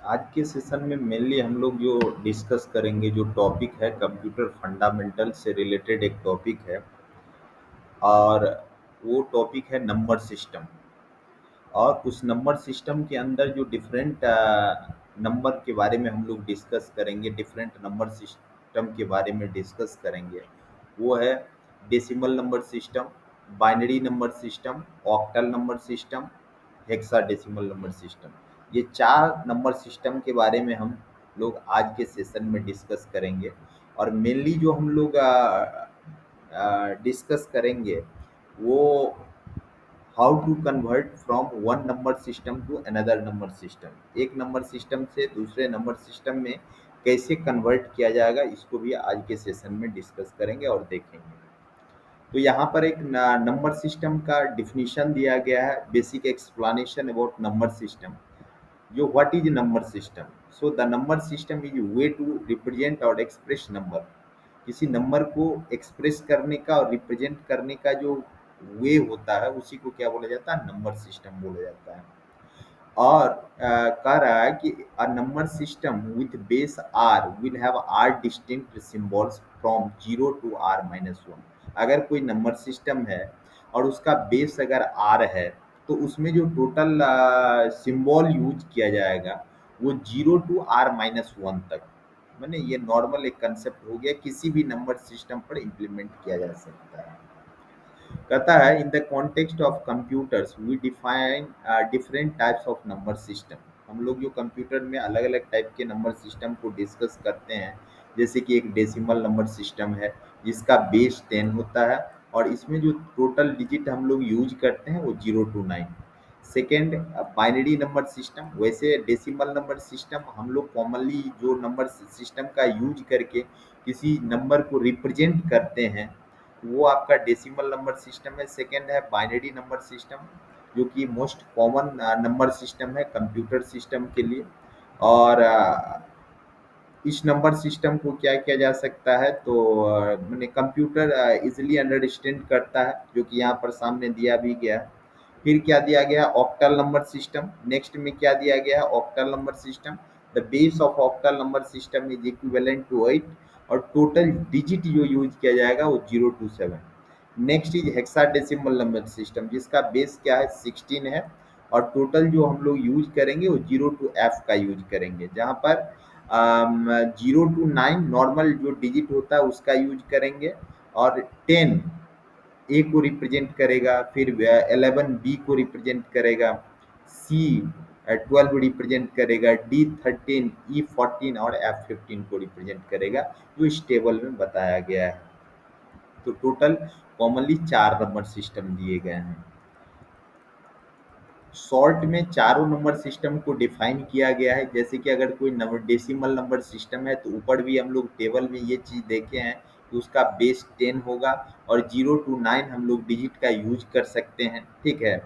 आज के सेशन में मेनली हम लोग जो डिस्कस करेंगे, जो टॉपिक है कंप्यूटर फंडामेंटल से रिलेटेड एक टॉपिक है। और वो टॉपिक है नंबर सिस्टम। और उस नंबर सिस्टम के अंदर जो डिफरेंट नंबर के बारे में हम लोग डिस्कस करेंगे, डिफरेंट नंबर सिस्टम के बारे में डिस्कस करेंगे। वो है decimal number system, binary number system, octal number system, hexadecimal number system. ये चार नंबर सिस्टम के बारे में हम लोग आज के सेशन में डिस्कस करेंगे। और मेनली जो हम लोग डिस्कस करेंगे वो how to convert from one number system to another number system. एक नंबर सिस्टम से दूसरे नंबर सिस्टम में कैसे कन्वर्ट किया जाएगा, इसको भी आज के सेशन में डिस्कस करेंगे और देखेंगे। तो यहाँ पर एक नंबर सिस्टम का डिफिनीशन दिया गया है, basic explanation about number system. जो what is number system? So the number system is way to represent और एक्सप्रेस नंबर। किसी नंबर को एक्सप्रेस करने का और रिप्रेजेंट करने का जो वे होता है, उसी को क्या बोला जाता है? नंबर सिस्टम बोला जाता है। और कह रहा है कि a number system with base r will have r distinct symbols from 0 to r minus 1। अगर कोई नंबर सिस्टम है और उसका बेस अगर आर है, तो उसमें जो टोटल सिंबल यूज किया जाएगा वो 0 टू आर माइनस 1 तक। मैंने ये नॉर्मल एक कंसेप्ट हो गया, किसी भी नंबर सिस्टम पर इम्प्लीमेंट किया जा सकता है। कहता है in the context of computers we define different types of number system. हम लोग जो कंप्यूटर में अलग अलग टाइप के नंबर सिस्टम को डिस्कस करते हैं, जैसे कि एक डेसिमल नंबर सिस्टम है जिसका बेस 10 होता है और इसमें जो टोटल डिजिट हम लोग यूज करते हैं वो 0 to 9। Second, binary number system. वैसे डेसिमल नंबर सिस्टम हम लोग कॉमनली जो नंबर सिस्टम का यूज करके किसी नंबर को रिप्रेजेंट करते हैं, वो आपका डेसिमल नंबर सिस्टम है। सेकंड है बाइनरी नंबर सिस्टम, जो कि मोस्ट कॉमन नंबर सिस्टम है कंप्यूटर सिस्टम के लिए। और इस नंबर सिस्टम को क्या किया जा सकता है, तो मैंने कंप्यूटर इजिली अंडरस्टैंड करता है, जो कि यहाँ पर सामने दिया भी गया है। फिर क्या दिया गया? Octal number system. नेक्स्ट में क्या दिया गया है? Octal number system. The base of octal number system is equivalent to 8 और टोटल डिजिट जो यूज किया जाएगा वो 0 to 7। Next is hexadecimal number system, जिसका बेस क्या है? 16 है और टोटल जो हम लोग यूज करेंगे वो 0 to F का यूज करेंगे, जहाँ पर 0 to 9 नॉर्मल जो डिजिट होता है उसका यूज करेंगे। और 10 ए को रिप्रेजेंट करेगा, फिर 11 बी को रिप्रेजेंट करेगा, सी 12 रिप्रेजेंट करेगा, डी 13, ई 14 और एफ 15 को रिप्रेजेंट करेगा, जो इस टेबल में बताया गया है। तो टोटल कॉमनली चार नंबर सिस्टम दिए गए हैं। शॉर्ट में चारों नंबर सिस्टम को डिफाइन किया गया है। जैसे कि अगर कोई नंबर डेसिमल नंबर सिस्टम है, तो ऊपर भी हम लोग टेबल में ये चीज़ देखे हैं कि उसका बेस 10 होगा और 0 to 9 हम लोग डिजिट का यूज कर सकते हैं। ठीक है,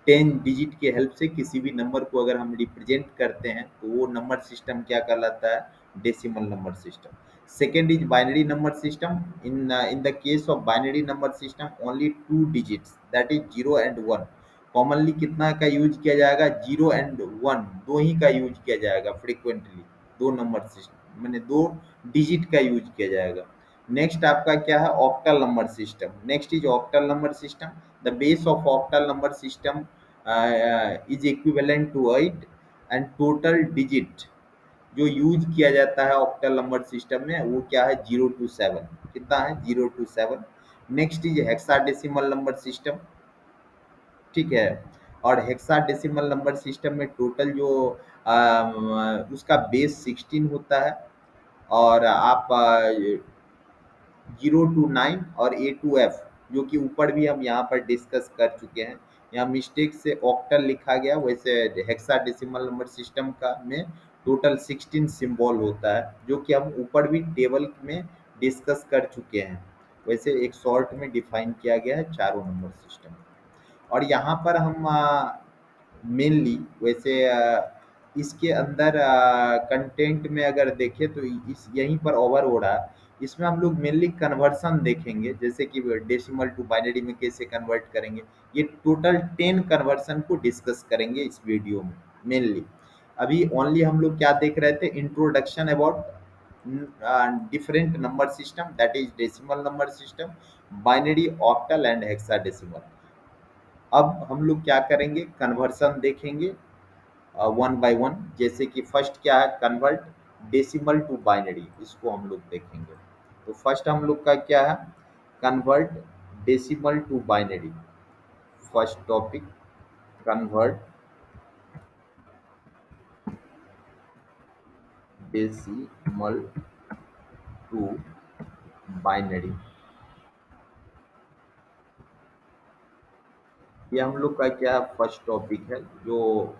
10 डिजिट के हेल्प से किसी भी नंबर को अगर हम रिप्रेजेंट करते हैं, तो वो नंबर सिस्टम क्या कहलाता है? Decimal number system. Second is binary number system. In the case of binary number system only two digits, that is 0 and 1। Commonly कितना का यूज किया जाएगा? 0 and 1, दो ही का यूज किया जाएगा फ्रिक्वेंटली। दो नंबर सिस्टम मैंने दो डिजिट का यूज किया जाएगा। नेक्स्ट आपका क्या है? Octal number system. Next is octal number system. The base of octal number system is equivalent to 8 and total digit जो यूज किया जाता है ऑक्टल नंबर सिस्टम में वो क्या है? 0 to 7। कितना है? 0 to 7। Next is hexadecimal number system. ठीक है, और हेक्साडेसिमल नंबर सिस्टम में टोटल जो उसका बेस 16 होता है। और आप 0 to 9 और A to F, जो कि ऊपर भी हम यहाँ पर डिस्कस कर चुके हैं। यहाँ मिस्टेक से ऑक्टल लिखा गया, वैसे हेक्साडेसिमल नंबर सिस्टम का में टोटल 16 सिंबल होता है, जो कि हम ऊपर भी टेबल में डिस्कस कर चुके हैं। वैसे एक शॉर्ट में डिफाइन किया गया है चारों नंबर सिस्टम। और यहाँ पर हम मेनली वैसे इसके अंदर कंटेंट में अगर देखें तो इस यहीं पर ओवर हो रहा है। इसमें हम लोग मेनली कन्वर्सन देखेंगे, जैसे कि डेसिमल टू बाइनरी में कैसे कन्वर्ट करेंगे। ये टोटल 10 कन्वर्सन को डिस्कस करेंगे इस वीडियो में मेनली। अभी ओनली हम लोग क्या देख रहे थे, introduction about different number system, that is decimal number system, binary, octal and hexadecimal. अब हम लोग क्या करेंगे, कन्वर्सन देखेंगे वन बाय वन। जैसे कि फर्स्ट क्या है, कन्वर्ट डेसिमल टू बाइनरी, इसको हम लोग देखेंगे। तो फर्स्ट हम लोग का क्या है, convert decimal to binary. First topic, convert decimal to binary. ये हम लोग का क्या है, फर्स्ट टॉपिक है, जो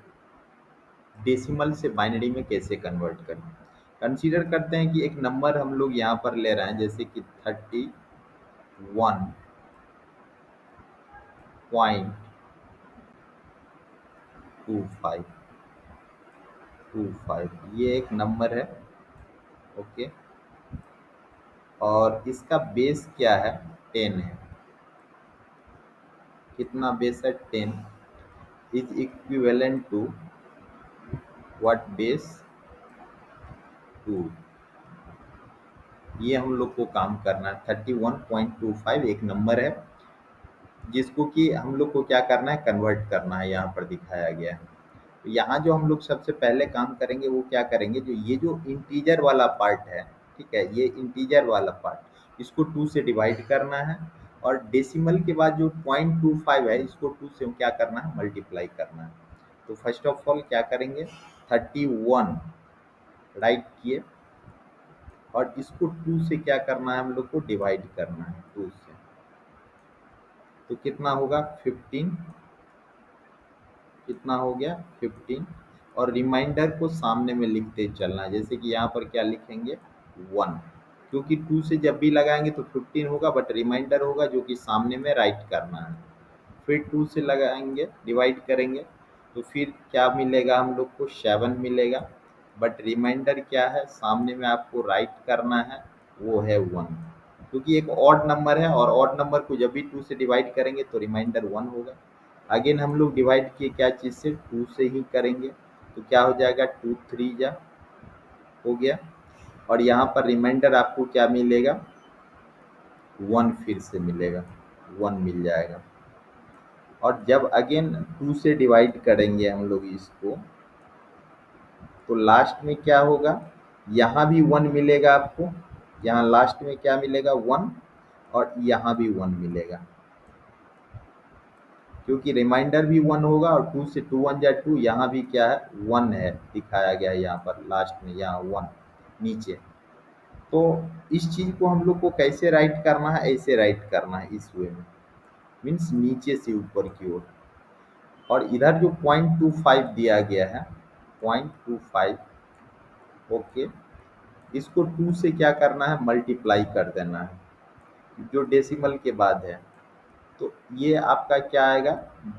डेसिमल से बाइनरी में कैसे कन्वर्ट करें। कंसीडर करते हैं कि एक नंबर हम लोग यहाँ पर ले रहे हैं, जैसे कि 31.25 ये एक नंबर है। ओके, और इसका बेस क्या है, 10 है। कितना बेस है, 10, is equivalent to what, base 2। ये हम लोग को काम करना है। 31.25 एक नंबर है, जिसको कि हम लोग को क्या करना है, कन्वर्ट करना है, यहाँ पर दिखाया गया है। तो यहाँ जो हम लोग सबसे पहले काम करेंगे वो क्या करेंगे, जो ये जो इंटीजर वाला पार्ट है, ठीक है, ये इंटीजर वाला पार्ट, इसको 2 से डिवाइड करना है। और डेसिमल के बाद जो 0.25 है, इसको 2 से क्या करना है, मल्टीप्लाई करना है। तो फर्स्ट ऑफ ऑल क्या करेंगे, 31 राइट किए, और इसको 2 से क्या करना है, हम लोग को डिवाइड करना है 2 से। तो कितना होगा, 15। कितना हो गया, 15। और रिमाइंडर को सामने में लिखते चलना है, जैसे कि यहाँ पर क्या लिखेंगे, 1। क्योंकि 2 से जब भी लगाएंगे तो 15 होगा, बट रिमाइंडर होगा जो कि सामने में राइट करना है। फिर 2 से लगाएंगे, डिवाइड करेंगे, तो फिर क्या मिलेगा, हम लोग को 7 मिलेगा। बट रिमाइंडर क्या है, सामने में आपको राइट करना है, वो है 1। क्योंकि एक ऑड नंबर है, और ऑड नंबर को जब भी 2 से डिवाइड करेंगे तो रिमाइंडर 1 होगा। अगेन हम लोग डिवाइड किए क्या चीज़ से, 2 से ही करेंगे। तो क्या हो जाएगा, 2 3 जा हो गया। और यहाँ पर रिमाइंडर आपको क्या मिलेगा, 1 फिर से मिलेगा, 1 मिल जाएगा। और जब अगेन 2 से डिवाइड करेंगे हम लोग इसको, तो लास्ट में क्या होगा, यहाँ भी 1 मिलेगा आपको। यहाँ लास्ट में क्या मिलेगा, 1। और यहाँ भी 1 मिलेगा, क्योंकि रिमाइंडर भी 1 होगा, और 2 से 2 1 जा 2, यहाँ भी क्या है, 1 है, दिखाया गया है यहाँ पर लास्ट में, यहाँ 1 नीचे। तो इस चीज़ को हम लोग को कैसे राइट करना है, ऐसे राइट करना है, इस वे में, मीन्स नीचे से ऊपर की ओर। और इधर जो 0.25 दिया गया है, 0.25, ओके, इसको 2 से क्या करना है, मल्टीप्लाई कर देना है, जो डेसिमल के बाद है। तो ये आपका क्या आएगा,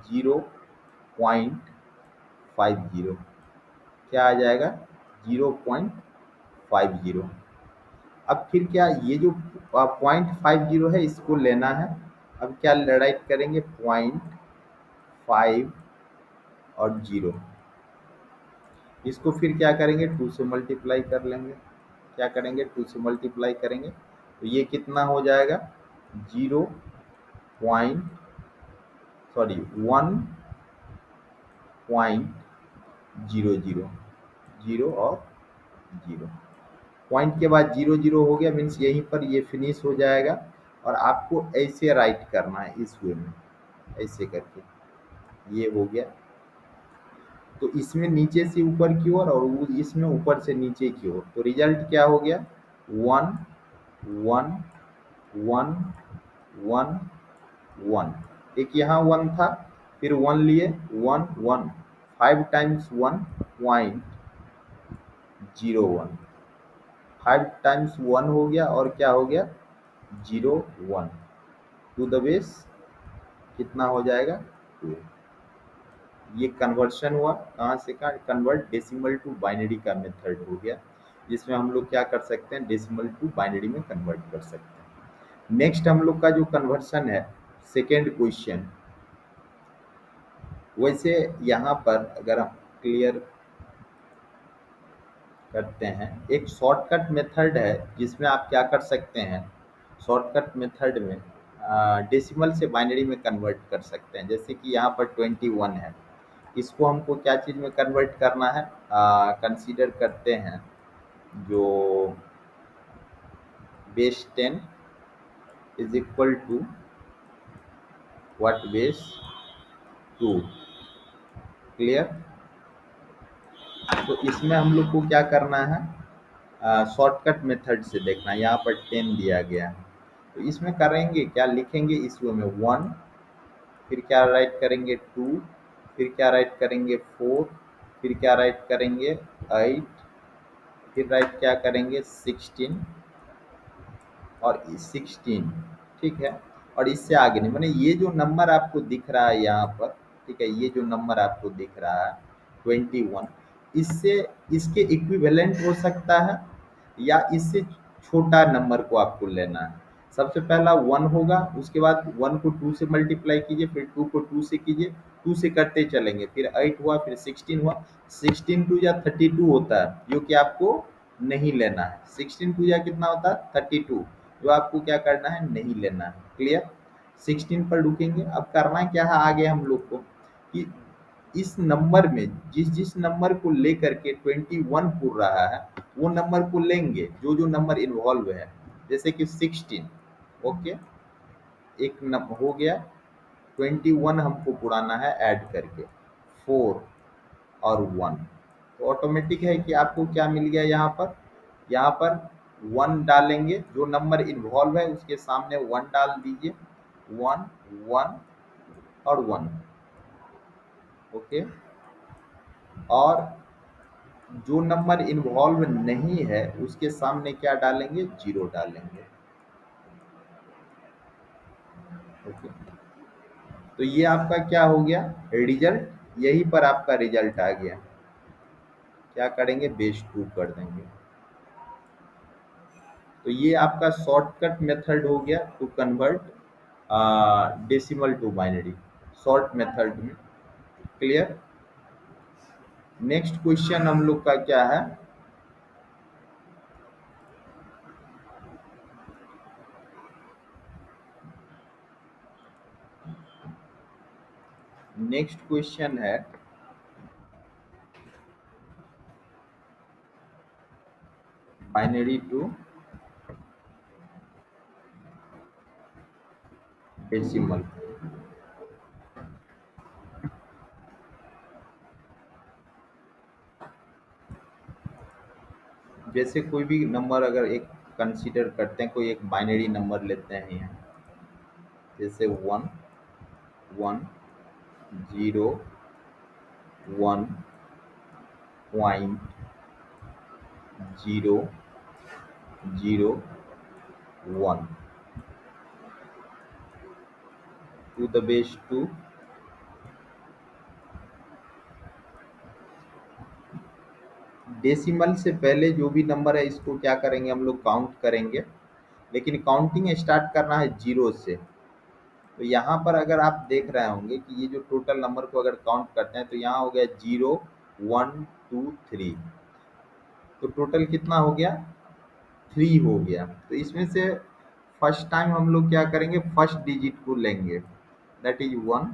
0.50। क्या आ जाएगा, 0.50। अब फिर क्या, ये जो 0.50 है, इसको लेना है। अब क्या राइट करेंगे, 0.5 और 0, इसको फिर क्या करेंगे, 2 से मल्टीप्लाई कर लेंगे। क्या करेंगे, 2 से मल्टीप्लाई करेंगे, तो ये कितना हो जाएगा, 0 पॉइंट, सॉरी, 1.00, 0 और 0। पॉइंट के बाद 0 0 हो गया, मीन्स यहीं पर ये फिनिश हो जाएगा। और आपको ऐसे राइट करना है, इस वे में, ऐसे करके, ये हो गया। तो इसमें नीचे से ऊपर की ओर, और इसमें ऊपर से नीचे की ओर, तो रिजल्ट क्या हो गया, 1 1 1 1 1। एक यहाँ 1 था, फिर 1 लिए, 1 1, 5 टाइम्स 1, 0.01, 5 टाइम्स 1 हो गया, और क्या हो गया, 0 1, टू द बेस कितना हो जाएगा, 2। ये कन्वर्शन हुआ, कहाँ से का, कन्वर्ट डेसिमल टू बाइनरी का मेथड हो गया, जिसमें हम लोग क्या कर सकते हैं, डेसिमल टू बाइनरी में कन्वर्ट कर सकते हैं। नेक्स्ट हम लोग का जो कन्वर्शन है, सेकेंड क्वेश्चन। वैसे यहाँ पर अगर हम क्लियर करते हैं, एक शॉर्टकट मेथड है जिसमें आप क्या कर सकते हैं, शॉर्टकट मेथड में डेसिमल से बाइनरी में कन्वर्ट कर सकते हैं। जैसे कि यहाँ पर 21 है, इसको हमको क्या चीज़ में कन्वर्ट करना है, कंसीडर करते हैं जो base 10 is equal to what, base 2। Clear. तो इसमें हम लोग को क्या करना है, शॉर्टकट मेथड से देखना है। यहाँ पर 10 दिया गया है, तो इसमें करेंगे क्या, लिखेंगे इस वे में 1, फिर क्या राइट करेंगे 2, फिर क्या राइट करेंगे 4, फिर क्या राइट करेंगे 8, फिर राइट क्या करेंगे 16 और 16। ठीक है। और इससे आगे नहीं, मैंने ये जो नंबर आपको दिख रहा है यहाँ पर, ठीक है, ये जो नंबर आपको दिख रहा है 21, इससे इसके इक्विवेलेंट हो सकता है या इससे छोटा नंबर को आपको लेना है। सबसे पहला 1 होगा, उसके बाद 1 को 2 से मल्टीप्लाई कीजिए, फिर 2 को 2 से कीजिए, 2 से करते चलेंगे, फिर 8 हुआ, फिर 16 हुआ। 16 टू या 32 होता है, जो कि आपको नहीं लेना है। 16 टू या कितना होता है 32, जो आपको क्या करना है, नहीं लेना है। क्लियर। 16 पर रुकेंगे। अब करना क्या है आगे हम लोग को, कि इस नंबर में जिस जिस नंबर को लेकर के 21 पुर रहा है, वो नंबर को लेंगे जो जो नंबर इन्वॉल्व है। जैसे कि 16, ओके, एक नंबर हो गया। 21 हमको पुराना है ऐड करके 4 और 1, तो ऑटोमेटिक है कि आपको क्या मिल गया यहाँ पर, यहाँ पर 1 डालेंगे, जो नंबर इन्वॉल्व है उसके सामने 1 डाल दीजिए, 1 1 और 1। ओके। और जो नंबर इन्वॉल्व नहीं है उसके सामने क्या डालेंगे, 0 डालेंगे। ओके। तो ये आपका क्या हो गया, रिजल्ट, यहीं पर आपका रिजल्ट आ गया। क्या करेंगे, बेस 2 कर देंगे। तो ये आपका शॉर्टकट मेथड हो गया to convert decimal to binary, short method में। क्लियर। नेक्स्ट क्वेश्चन हम लोग का क्या है, नेक्स्ट क्वेश्चन है बाइनरी टू डेसिमल। जैसे कोई भी नंबर अगर एक कंसीडर करते हैं, कोई एक बाइनरी नंबर लेते हैं यहाँ, जैसे 1 1 0 1 पॉइंट 0 0 1 टू द बेस 2। डेसिमल से पहले जो भी नंबर है इसको क्या करेंगे, हम लोग काउंट करेंगे, लेकिन काउंटिंग स्टार्ट करना है 0 से। तो यहाँ पर अगर आप देख रहे होंगे कि ये जो टोटल नंबर को अगर काउंट करते हैं, तो यहाँ हो गया 0 1 2 3, तो टोटल कितना हो गया, 3 हो गया। तो इसमें से फर्स्ट टाइम हम लोग क्या करेंगे, फर्स्ट डिजिट को लेंगे, दैट इज 1,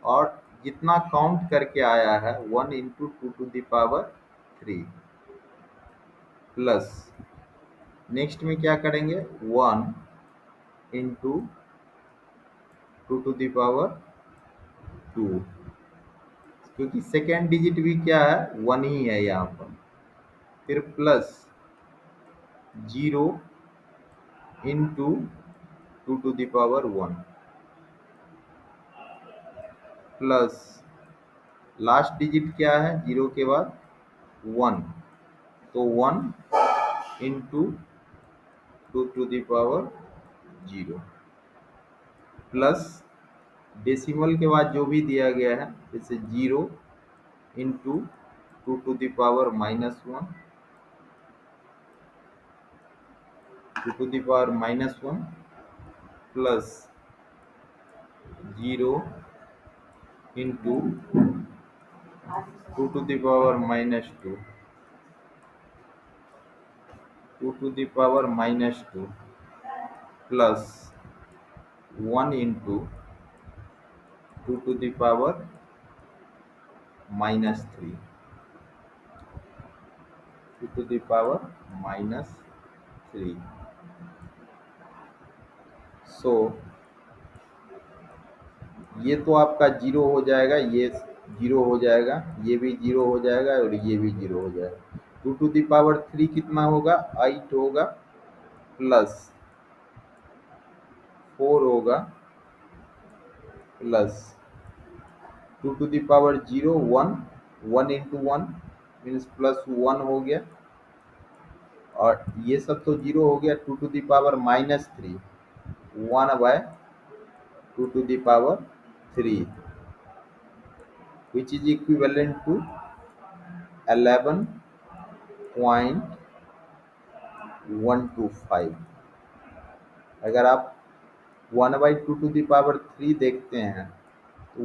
और जितना काउंट करके आया है 1 into 2 to the power 3, plus next में क्या करेंगे 1 इंटू 2 टू द पावर 2, क्योंकि सेकेंड डिजिट भी क्या है 1 ही है यहाँ पर। फिर plus 0 into 2 to the power 1, plus last digit क्या है 0 के बाद 1, तो 1 into 2 to the power 0, plus decimal के बाद जो भी दिया गया है, जैसे 0 into 2 to the power -1, 2 to the power -1, plus 0 into 2 to the power -2, 2 to the power -2 plus 1 into 2 to the power -3, 2 to the power -3. सो ये तो आपका जीरो हो जाएगा, ये जीरो हो जाएगा, ये भी जीरो हो जाएगा और ये भी जीरो हो जाएगा। 2 to the power 3 कितना होगा? 8 होगा प्लस 4 होगा plus 2 to the power 0 1, 1 into 1 means +1 हो गया, और ये सब तो जीरो हो गया। 2 to the power -3 1/2 to the power 3 which is equivalent to 11.125। अगर आप 1/2 to the power 3 देखते हैं तो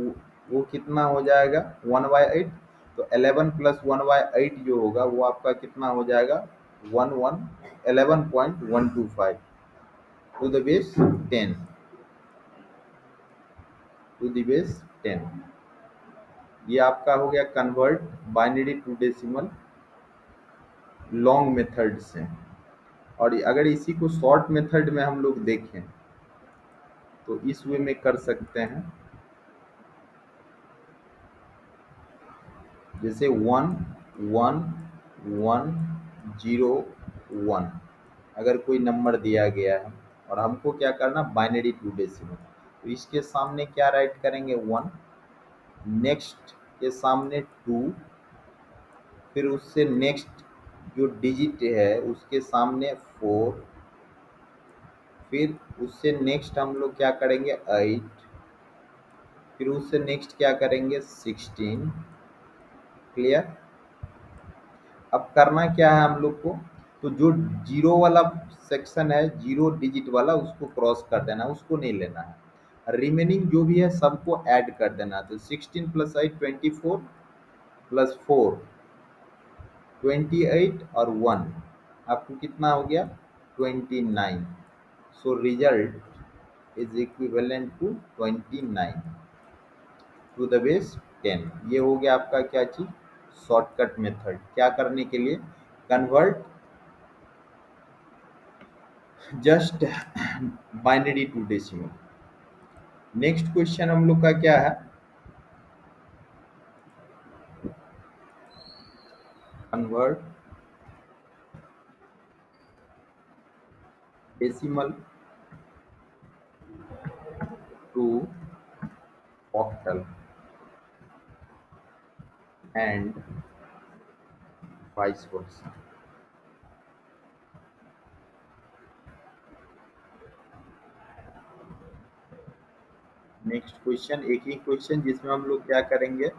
वो कितना हो जाएगा? 1/8। तो 11 प्लस 1/8 जो होगा वो आपका कितना हो जाएगा? 11.125 to the base 10, to the base 10। ये आपका हो गया convert binary to decimal long method से। और अगर इसी को शॉर्ट मेथड में हम लोग देखें तो इस वे में कर सकते हैं, जैसे 1 1 1 0 1 अगर कोई नंबर दिया गया है और हमको क्या करना? Binary to decimal. तो इसके सामने क्या राइट करेंगे? 1, नेक्स्ट के सामने 2, फिर उससे नेक्स्ट जो डिजिट है उसके सामने 4, फिर उससे नेक्स्ट हम लोग क्या करेंगे? 8, फिर उससे नेक्स्ट क्या करेंगे? 16। क्लियर? अब करना क्या है हम लोग को? तो जो जीरो वाला सेक्शन है, जीरो डिजिट वाला, उसको क्रॉस कर देना, उसको नहीं लेना है। रिमेनिंग जो भी है सबको ऐड कर देना। तो 16 + 8 24 प्लस 4 28 और 1 आपको कितना हो गया? 29। So result is equivalent to 29 to the base 10। ये हो गया आपका क्या चीज? Shortcut method. क्या करने के लिए? Convert just binary to decimal. Next question हम लोग का क्या है? Convert decimal to octal and vice versa. Next question एक ही क्वेश्चन जिसमें हम लोग क्या करेंगे?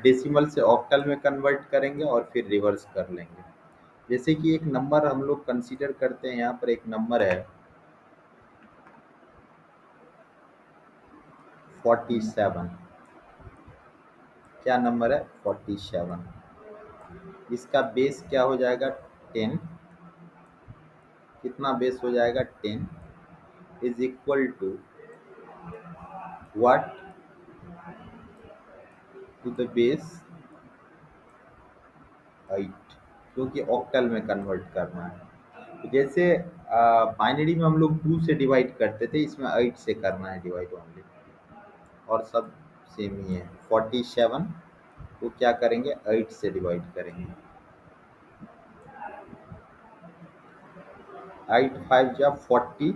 डेसिमल से ऑक्टल में कन्वर्ट करेंगे और फिर रिवर्स कर लेंगे। जैसे कि एक नंबर हम लोग कंसीडर करते हैं, यहाँ पर एक नंबर है 47। क्या नंबर है? 47। इसका बेस क्या हो जाएगा? 10। कितना बेस हो जाएगा? 10 is equal to what? To the base 8, क्योंकि ऑक्टल में कन्वर्ट करना है। तो जैसे बाइनरी में हम लोग 2 से डिवाइड करते थे, इसमें 8 से करना है डिवाइड ओनली, और सब सेम ही है। 47 को क्या करेंगे? 8 से डिवाइड करेंगे। 8 5 जा 40,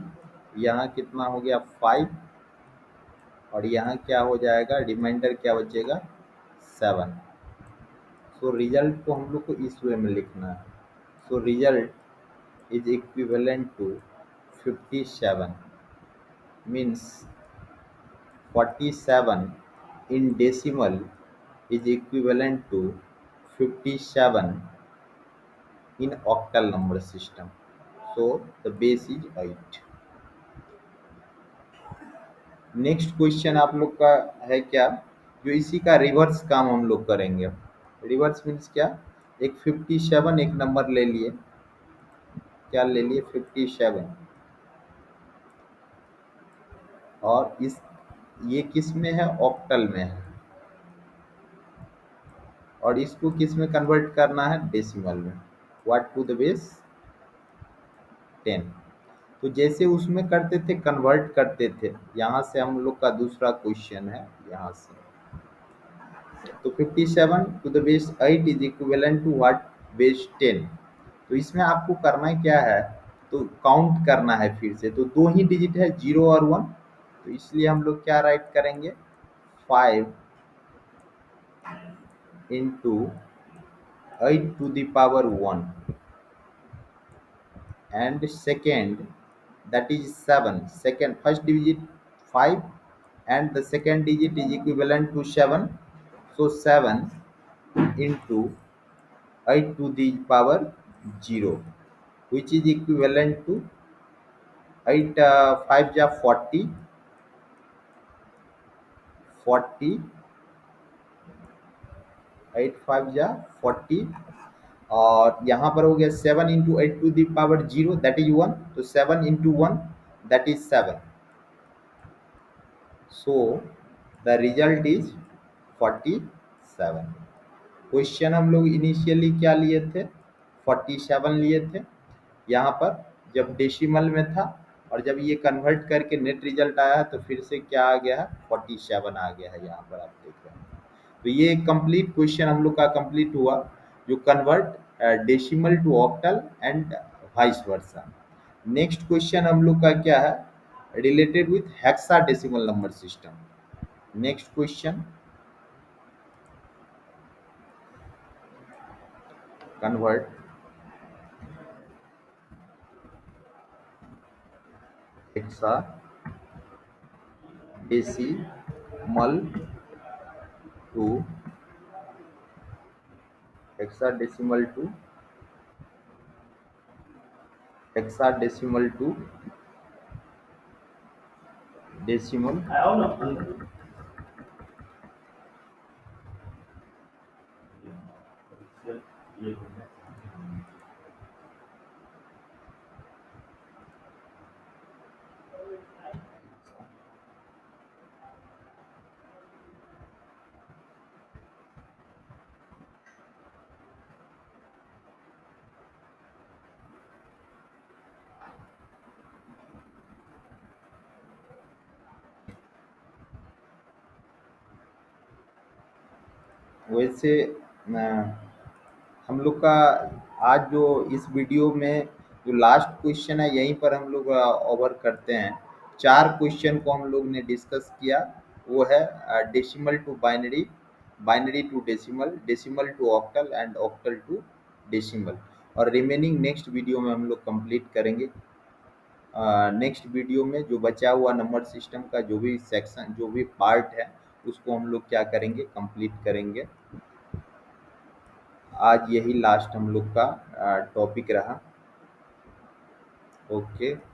यहाँ कितना हो गया? 5, और यहाँ क्या हो जाएगा? रिमाइंडर क्या बचेगा? 7। सो रिजल्ट को हम लोग को इस वे में लिखना है। So result is equivalent to 57 means 47 in decimal is equivalent to 57 in octal number system. So the base is 8. Next question आप लोग का है क्या? जो इसी का रिवर्स काम हम लोग करेंगे। रिवर्स मीन्स क्या? एक 57 एक नंबर ले लिए, क्या ले लिए 57, और इस ये किस में है, ऑक्टल में है, और इसको किस में कन्वर्ट करना है, डेसिमल में, व्हाट टू द बेस 10। तो जैसे उसमें करते थे कन्वर्ट करते थे, यहाँ से हम लोग का दूसरा क्वेश्चन है यहाँ से। तो 57 to the base 8 is equivalent to what, base 10। तो इसमें आपको करना क्या है, तो काउंट करना है फिर से, तो दो ही डिजिट है, 0 और 1। तो इसलिए हम लोग क्या राइट करेंगे, 5 into 8 to the power 1, and second, that is 7, second first digit 5, and the second digit is equivalent to 7. So 7 into 8 to the power 0, which is equivalent to 8 5 ja 40, 40, 8 5 ja 40, और यहाँ पर हो गया 7 into 8 to the power 0, that is 1। तो 7 into 1, that is 7। So the result is 47। Question हम लोग initially क्या लिए थे, 47 लिए थे। यहाँ पर जब डेसिमल में था, और जब ये कन्वर्ट करके नेट रिजल्ट आया है, तो फिर से क्या आ गया है, 47 आ गया है, यहाँ पर आप देख रहे हैं। तो ये कंप्लीट क्वेश्चन हम लोग का कंप्लीट हुआ, जो convert decimal to octal and vice versa. Next question हम लोग का क्या है, related with hexadecimal number system. Next question, convert hexadecimal to hexadecimal to hexadecimal to decimal. वैसे हम लोग का आज जो इस वीडियो में जो लास्ट क्वेश्चन है, यहीं पर हम लोग ओवर करते हैं। 4 क्वेश्चन को हम लोग ने डिस्कस किया। वो है decimal to binary, binary to decimal, decimal to octal and octal to decimal. और रिमेनिंग नेक्स्ट वीडियो में हम लोग कंप्लीट करेंगे। नेक्स्ट वीडियो में जो बचा हुआ नंबर सिस्टम का जो भी सेक्शन, जो भी पार्ट है, उसको हम लोग क्या करेंगे, कंप्लीट करेंगे। आज यही लास्ट हम लोग का टॉपिक रहा। ओके।